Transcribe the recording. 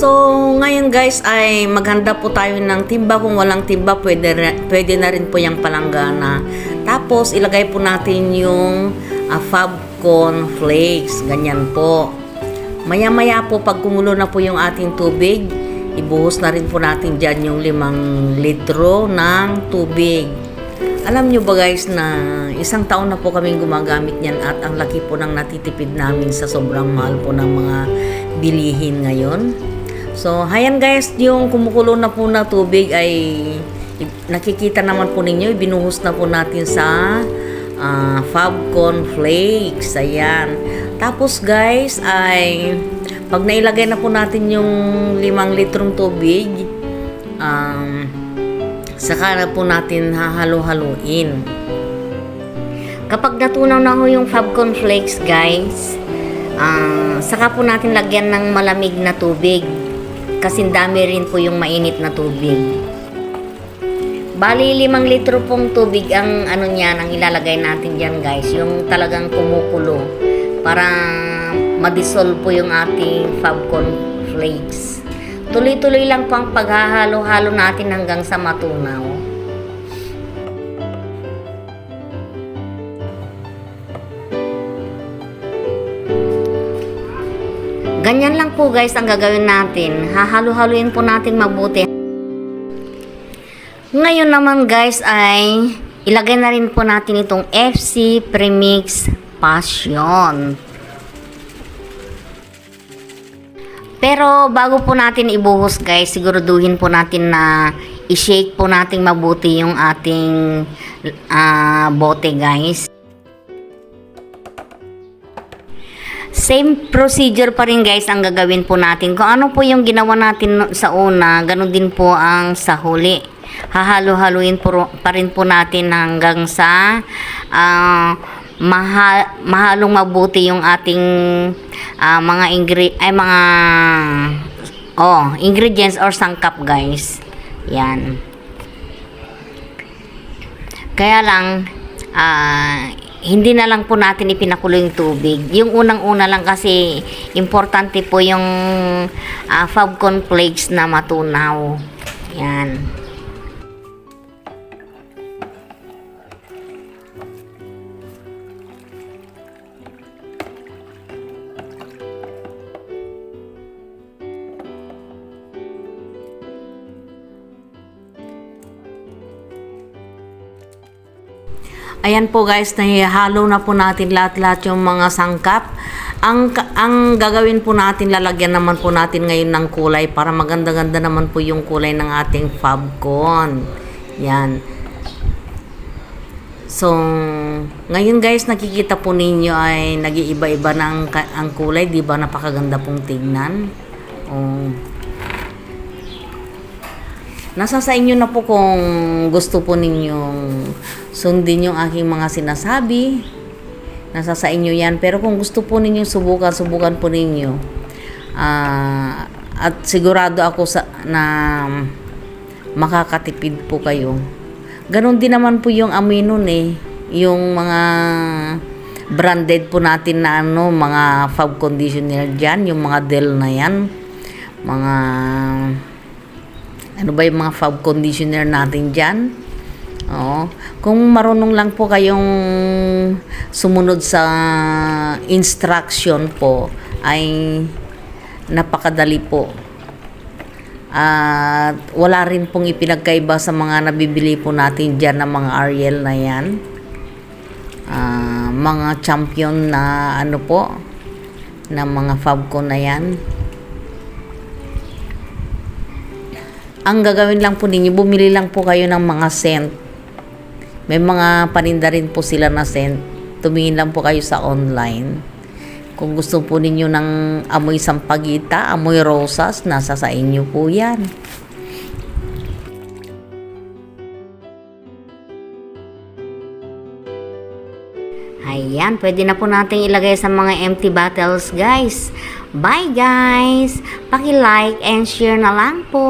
So, ngayon guys ay maghanda po tayo ng timba. Kung walang timba, pwede na rin po yung palanggana. Tapos, ilagay po natin yung Fabcon flakes. Ganyan po. Maya-maya po, pag kumulo na po yung ating tubig, ibuhos na rin po natin dyan yung 5 litro ng tubig. Alam nyo ba guys na isang taon na po kaming gumagamit niyan at ang laki po ng natitipid namin sa sobrang mahal po ng mga bilihin ngayon. So, ayan guys, yung kumukulo na po na tubig ay nakikita naman po ninyo, binuhos na po natin sa Fabcon flakes. Ayan. Tapos guys, ay pag nailagay na po natin yung 5 litrong tubig, saka na po natin hahalo-haluin. Kapag natunaw na ho yung Fabcon flakes guys, saka po natin lagyan ng malamig na tubig. Kasi dami rin po yung mainit na tubig. Bali 5 litro pong tubig ang ano niyan, ang ilalagay natin diyan guys, yung talagang kumukulo para ma-dissolve po yung ating Fabcon flakes. Tuloy-tuloy lang po ang paghahalo-halo natin hanggang sa matunaw. Ganyan lang po guys ang gagawin natin. Hahalo-haluin po natin mabuti. Ngayon naman guys ay ilagay na rin po natin itong FC Premix Passion. Pero bago po natin ibuhos guys, siguraduhin po natin na i-shake po natin mabuti yung ating bote guys. Same procedure pa rin guys ang gagawin po natin. Kung ano po yung ginawa natin sa una, ganun din po ang sa huli. Hahalo-haluin pa rin po natin hanggang sa mahalong mabuti yung ating mga ingredients or sangkap guys. Yan. Kaya lang hindi na lang po natin ipinakulo yung tubig. Yung unang-una lang kasi importante po yung Fabcon flakes na matunaw. Yan. Ayan po guys, nahihalo na po natin lahat-lahat yung mga sangkap. Ang gagawin po natin, lalagyan naman po natin ngayon ng kulay para maganda-ganda naman po yung kulay ng ating Fabcon. Yan. So, ngayon guys, nakikita po ninyo ay nag-iiba-iba na ang kulay. Diba napakaganda pong tignan? Oh. Nasa sa inyo na po kung gusto po ninyong sundin yung aking mga sinasabi. Nasa sa inyo yan. Pero kung gusto po ninyong subukan po ninyo. At sigurado ako na makakatipid po kayo. Ganon din naman po yung amoy nun eh. Yung mga branded po natin na mga Fab conditioner dyan. Yung mga Dell na yan. Mga ano ba yung mga Fab conditioner natin dyan? Oo. Kung marunong lang po kayong sumunod sa instruction po, ay napakadali po. At wala rin pong ipinagkaiba sa mga nabibili po natin dyan na mga Ariel na yan. Mga champion na ano po, na mga Fabcon na yan. Ang gagawin lang po ninyo, bumili lang po kayo ng mga scent. May mga paninda rin po sila na scent. Tumingin lang po kayo sa online. Kung gusto po ninyo ng amoy sampagita, amoy rosas, nasa sa inyo po yan. Ayan, pwede na po natin ilagay sa mga empty bottles guys. Bye guys! Paki-like and share na lang po.